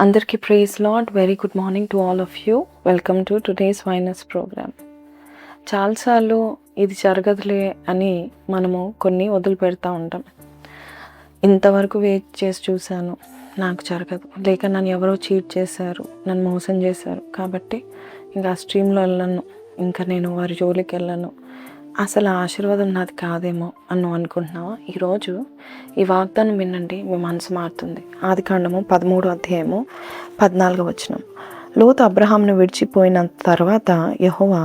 అందరికీ praise Lord. Very good morning to all of you. Welcome to today's వైనస్ programme. చాలాసార్లు ఇది జరగదులే అని మనము కొన్ని వదిలిపెడతా ఉంటాం. ఇంతవరకు వెయిట్ చేసి చూశాను, నాకు జరగదు, లేక నన్ను ఎవరో చీట్ చేశారు, నన్ను మోసం చేశారు, కాబట్టి ఇంకా ఆ స్ట్రీమ్లో వెళ్ళను, ఇంకా నేను వారి జోలికి వెళ్ళను, అసలు ఆ ఆశీర్వాదం నాది కాదేమో అని అనుకుంటున్నావా? ఈరోజు ఈ వాగ్దానం వినండి, మీ మనసు మారుతుంది. ఆదికాండము 13వ అధ్యాయము 14వ వచనం. లోతు అబ్రహామును విడిచిపోయిన తర్వాత యెహోవా,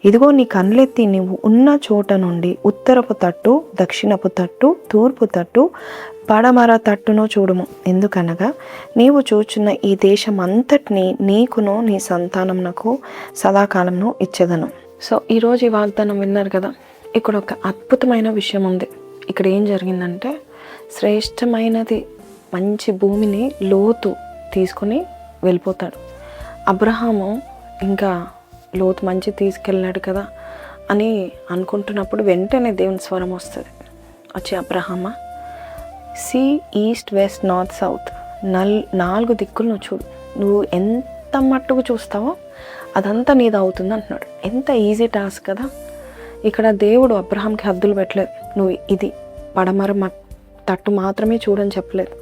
ఇదిగో నీ కన్నులెత్తి నీవు ఉన్న చోట నుండి ఉత్తరపు తట్టు, దక్షిణపు తట్టు, తూర్పు తట్టు, పడమర తట్టును చూడుము. ఎందుకనగా నీవు చూచున్న ఈ దేశం అంతటినీ నీకును నీ సంతానమునకు సదాకాలంను ఇచ్చేదను. సో ఈరోజు ఈ వాగ్దానం విన్నారు కదా. ఇక్కడ ఒక అద్భుతమైన విషయం ఉంది. ఇక్కడ ఏం జరిగిందంటే, శ్రేష్టమైనది మంచి భూమిని లోతు తీసుకొని వెళ్ళిపోతాడు. అబ్రహాము ఇంకా లోతు మంచి తీసుకెళ్ళాడు కదా అని అనుకుంటున్నప్పుడు వెంటనే దేవుని స్వరం వస్తుంది. వచ్చి, అబ్రహామా, see east, west, north, south, 4 దిక్కులు నువ్వు చూడు. నువ్వు ఎంత మట్టుకు చూస్తావో అదంతా నీది అవుతుంది అంటున్నాడు. ఎంత ఈజీ టాస్క్ కదా. ఇక్కడ దేవుడు అబ్రహాంకి హద్దులు పెట్టలేదు. నువ్వు ఇది పడమర తట్టు మాత్రమే చూడని చెప్పలేదు,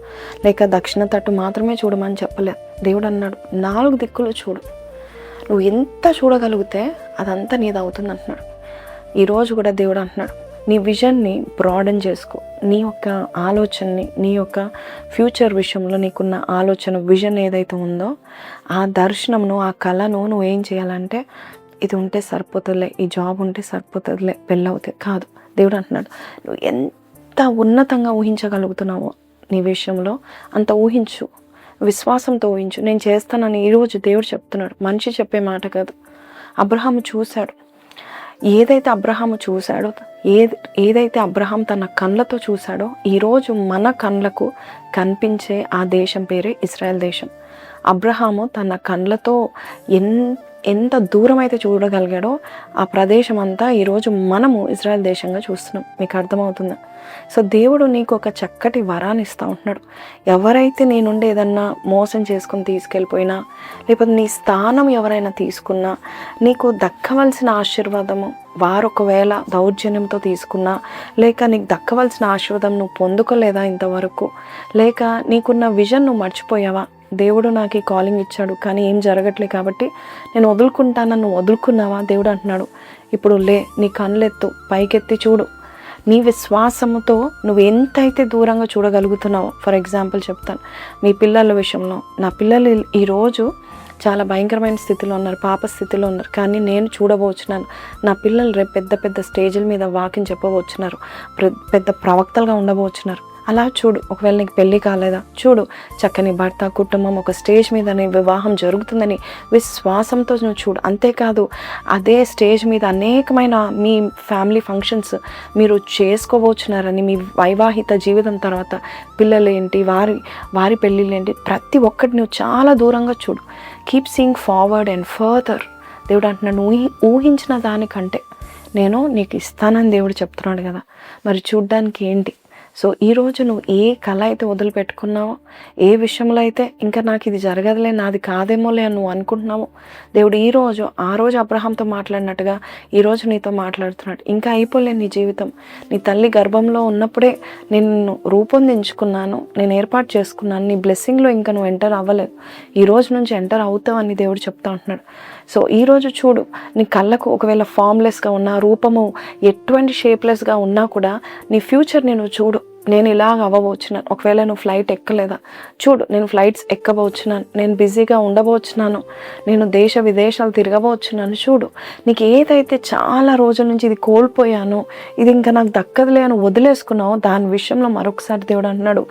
లేక దక్షిణ తట్టు మాత్రమే చూడమని చెప్పలేదు. దేవుడు అన్నాడు, 4 దిక్కులు చూడు. నువ్వు ఎంత చూడగలిగితే అదంతా నీది అవుతుంది అంటున్నాడు. ఈరోజు కూడా దేవుడు అంటున్నాడు, నీ విజన్ని బ్రాడన్ చేసుకో. నీ యొక్క ఆలోచనని, నీ యొక్క ఫ్యూచర్ విషయంలో నీకున్న ఆలోచన, విజన్ ఏదైతే ఉందో ఆ దర్శనమును, ఆ కళను నువ్వు ఏం చేయాలంటే, ఇది ఉంటే సరిపోతుందిలే, ఈ జాబ్ ఉంటే సరిపోతుందిలే, పెళ్ళవుతుంది కాదు. దేవుడు అంటున్నాడు, నువ్వు ఎంత ఉన్నతంగా ఊహించగలుగుతున్నావో నీ విషయంలో అంత ఊహించు, విశ్వాసంతో ఊహించు. నేను చేస్తానని ఈరోజు దేవుడు చెప్తున్నాడు. మనిషి చెప్పే మాట కాదు. అబ్రహాము చూశాడు. ఏదైతే అబ్రహాము చూశాడో, ఏదైతే అబ్రహాం తన కళ్ళతో చూశాడో, ఈరోజు మన కళ్ళకు కనిపించే ఆ దేశం పేరే ఇజ్రాయెల్ దేశం. అబ్రహాము తన కళ్ళతో ఎంత దూరం అయితే చూడగలిగాడో ఆ ప్రదేశం అంతా ఈరోజు మనము ఇజ్రాయెల్ దేశంగా చూస్తున్నాం. మీకు అర్థమవుతుందా? సో దేవుడు నీకు ఒక చక్కటి వరాన్ని ఇస్తూ ఉంటున్నాడు. ఎవరైతే నీ నుండి ఏదన్నా మోసం చేసుకుని తీసుకెళ్ళిపోయినా, లేకపోతే నీ స్థానం ఎవరైనా తీసుకున్నా, నీకు దక్కవలసిన ఆశీర్వాదము వారు ఒకవేళ దౌర్జన్యంతో తీసుకున్నా, లేక నీకు దక్కవలసిన ఆశీర్వాదం నువ్వు పొందుకోలేదా ఇంతవరకు, లేక నీకున్న విజన్ నువ్వు మర్చిపోయావా? దేవుడు నాకు ఈ కాలింగ్ ఇచ్చాడు కానీ ఏం జరగట్లేదు కాబట్టి నేను వదులుకుంటానని నువ్వు వదులుకున్నావా? దేవుడు అంటున్నాడు, ఇప్పుడు లే, నీ కళ్ళెత్తు, పైకెత్తి చూడు. నీ విశ్వాసముతో నువ్వు ఎంతైతే దూరంగా చూడగలుగుతున్నావో. ఫర్ ఎగ్జాంపుల్ చెప్తాను, మీ పిల్లల విషయంలో. నా పిల్లలు ఈరోజు చాలా భయంకరమైన స్థితిలో ఉన్నారు, పాప స్థితిలో ఉన్నారు, కానీ నేను చూడబోచున్నాను. నా పిల్లలు రేపు పెద్ద పెద్ద స్టేజ్ల మీద వాకింగ్ చెప్పబోచున్నారు, పెద్ద ప్రవక్తలుగా ఉండబోచున్నారు. అలా చూడు. ఒకవేళ నీకు పెళ్ళి కాలేదా, చూడు, చక్కని భర్త, కుటుంబం, ఒక స్టేజ్ మీద నీ వివాహం జరుగుతుందని విశ్వాసంతో నువ్వు చూడు. అంతేకాదు, అదే స్టేజ్ మీద అనేకమైన మీ ఫ్యామిలీ ఫంక్షన్స్ మీరు చేసుకోబోచున్నారని, మీ వైవాహిక జీవితం తర్వాత పిల్లలు ఏంటి, వారి పెళ్ళిళ్ళు ఏంటి, ప్రతి ఒక్కటి నువ్వు చాలా దూరంగా చూడు. Keep seeing forward and further. దేవుడు అంటున్నాడు, నువ్వు ఊహించిన దానికంటే నేను నీకు ఇస్తానని దేవుడు చెప్తున్నాడు కదా. మరి చూడ్డానికి ఏంటి? సో ఈరోజు నువ్వు ఏ కళ అయితే వదిలిపెట్టుకున్నావో, ఏ విషయంలో అయితే ఇంకా నాకు ఇది జరగదులే, నాది కాదేమోలే అని నువ్వు అనుకుంటున్నావో, దేవుడు ఆ రోజు అబ్రహాంతో మాట్లాడినట్టుగా ఈరోజు నీతో మాట్లాడుతున్నాడు. ఇంకా అయిపోలే నీ జీవితం. నీ తల్లి గర్భంలో ఉన్నప్పుడే నేను రూపొందించుకున్నాను, నేను ఏర్పాటు చేసుకున్నాను. నీ బ్లెస్సింగ్లో ఇంకా నువ్వు ఎంటర్ అవ్వలేదు, ఈ రోజు నుంచి ఎంటర్ అవుతావని దేవుడు చెప్తా ఉంటున్నాడు. సో ఈరోజు చూడు, నీ కళ్ళకు ఒకవేళ ఫామ్లెస్గా ఉన్నా, రూపము ఎటువంటి షేప్లెస్గా ఉన్నా కూడా నీ ఫ్యూచర్ నేను చూడు. నేను ఇలాగ అవ్వబోచున్నాను. ఒకవేళ నువ్వు ఫ్లైట్ ఎక్కలేదా, చూడు, నేను ఫ్లైట్స్ ఎక్కబోచున్నాను, నేను బిజీగా ఉండబోచున్నాను, నేను దేశ విదేశాలు తిరగబోచున్నాను. చూడు, నీకు ఏదైతే చాలా రోజుల నుంచి ఇది కోల్పోయానో, ఇది ఇంకా నాకు దక్కదులే అని వదిలేసుకున్నావు, దాని విషయంలో మరొకసారి దేవుడు అంటున్నాడు,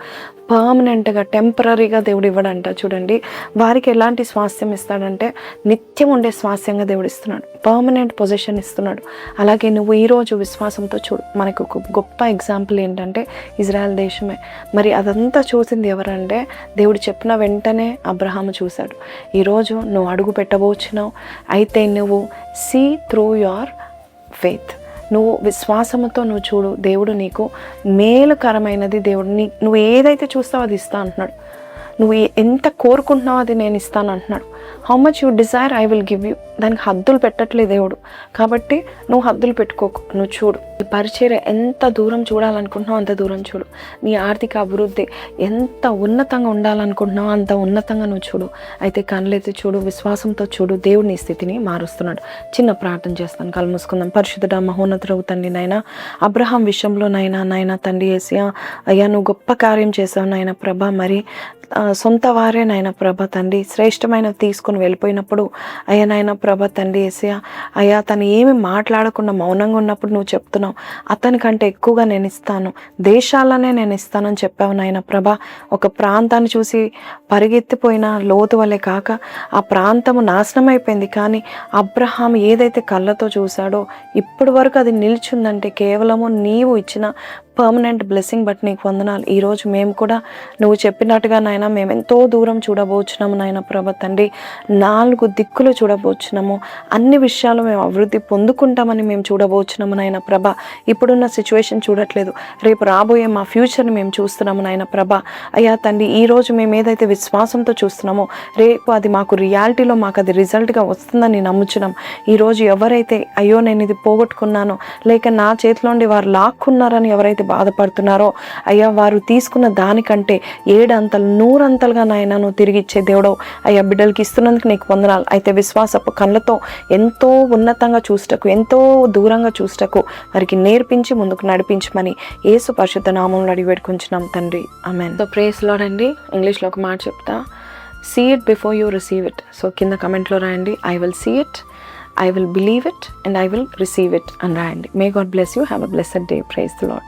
పర్మనెంట్గా, టెంపరీగా దేవుడు ఇవ్వడంట. చూడండి, వారికి ఎలాంటి స్వాస్థ్యం ఇస్తాడంటే నిత్యం ఉండే స్వాస్థ్యంగా దేవుడు ఇస్తున్నాడు, పర్మనెంట్ పొజిషన్ ఇస్తున్నాడు. అలాగే నువ్వు ఈరోజు విశ్వాసంతో చూడు. మనకు ఒక గొప్ప ఎగ్జాంపుల్ ఏంటంటే ఇజ్రాయెల్ దేశమే. మరి అదంతా చూసింది ఎవరంటే, దేవుడు చెప్పిన వెంటనే అబ్రహాము చూశాడు. ఈరోజు నువ్వు అడుగు పెట్టబోచున్నావు, అయితే నువ్వు సీ త్రూ యువర్ ఫెయిత్. నువ్వు విశ్వాసముతో నువ్వు చూడు. దేవుడు నీకు మేలుకరమైనది, దేవుడు నువ్వు ఏదైతే చూస్తావో అది ఇస్తా అంటున్నాడు. నువ్వు ఎంత కోరుకుంటున్నావు అది నేను ఇస్తాను అంటున్నాడు. How much you desire I will give you. దానికి హద్దులు పెట్టట్లేదు దేవుడు. కాబట్టి నువ్వు హద్దులు పెట్టుకోకు, నువ్వు చూడు. ఈ పరిచర్య ఎంత దూరం చూడాలనుకుంటున్నావు అంత దూరం చూడు. నీ ఆర్థిక అభివృద్ధి ఎంత ఉన్నతంగా ఉండాలనుకుంటున్నావు అంత ఉన్నతంగా నువ్వు చూడు. అయితే కళ్ళెత్తి చూడు, విశ్వాసంతో చూడు. దేవుడు నీ స్థితిని మారుస్తున్నాడు. చిన్న ప్రార్థన చేస్తాను, కళ్ళు మూసుకుందాం. పరిశుద్ధుడా, మహోన్నతుడవు తండ్రి, నాయనా అబ్రహాం విషయంలో నాయనా తండ్రి యేసయ్యా, అయ్యా నువ్వు గొప్ప కార్యం చేసావు నాయన ప్రభా. మరి సొంత వారే నాయన ప్రభ తండ్రి శ్రేష్టమైనది తీసుకుని వెళ్ళిపోయినప్పుడు అయ్యా నాయన ప్రభ తండ్రి యేసయ్యా, అయ్యా తను ఏమి మాట్లాడకుండా మౌనంగా ఉన్నప్పుడు నువ్వు చెప్తున్నావు అతనికంటే ఎక్కువగా నేను ఇస్తాను, దేశాలనే నేను ఇస్తానని చెప్పావు నాయన ప్రభ. ఒక ప్రాంతాన్ని చూసి పరిగెత్తిపోయిన లోతు వలె కాక ఆ ప్రాంతము నాశనం అయిపోయింది, కానీ అబ్రహాం ఏదైతే కళ్ళతో చూశాడో ఇప్పటి వరకు అది నిల్చుందంటే కేవలము నీవు ఇచ్చిన పర్మనెంట్ బ్లెస్సింగ్ బట్టి నీకు వందనాలు. ఈరోజు మేము కూడా నువ్వు చెప్పినట్టుగా నాయన మేము ఎంతో దూరం చూడబోచున్నాము నాయన ప్రభ తండ్రి. 4 దిక్కులు చూడబోచున్నాము. అన్ని విషయాలు మేము అభివృద్ధి పొందుకుంటామని మేము చూడబోచున్నాము నాయన ప్రభ. ఇప్పుడున్న సిచ్యువేషన్ చూడట్లేదు, రేపు రాబోయే మా ఫ్యూచర్ని మేము చూస్తున్నాము నాయన ప్రభ. అయ్యా తండ్రి, ఈరోజు మేము ఏదైతే విశ్వాసంతో చూస్తున్నామో రేపు అది మాకు రియాలిటీలో మాకు అది రిజల్ట్గా వస్తుందని నమ్ముచున్నాం. ఈరోజు ఎవరైతే అయ్యో నేను ఇది పోగొట్టుకున్నాను, లేక నా చేతిలోండి వారు లాక్కున్నారని ఎవరైతే బాధపడుతున్నారో అయ్యా, వారు తీసుకున్న దానికంటే 7 అంతలు 100 అంతలుగా నాయన నువ్వు తిరిగి ఇచ్చే దేవుడవు అయ్యా. బిడ్డలకి ఇస్తున్నందుకు నీకు వందనాలు. అయితే విశ్వాసపు కళ్ళతో ఎంతో ఉన్నతంగా చూస్తకు, ఎంతో దూరంగా చూస్తకు వారికి నేర్పించి ముందుకు నడిపించమని యేసు పరిశుద్ధ నామములో అడిగి వేడుకుంటున్నాం తండ్రి, ఆమేన్. సో ప్రేస్ లార్డ్ అండి. ఇంగ్లీష్లో ఒక మాట చెప్తా, see it before you receive it. So కింద కమెంట్లో రాయండి, I will see it, I will believe it, and I will receive it అని రాయండి. May God bless you. Have a blessed day. Praise the Lord.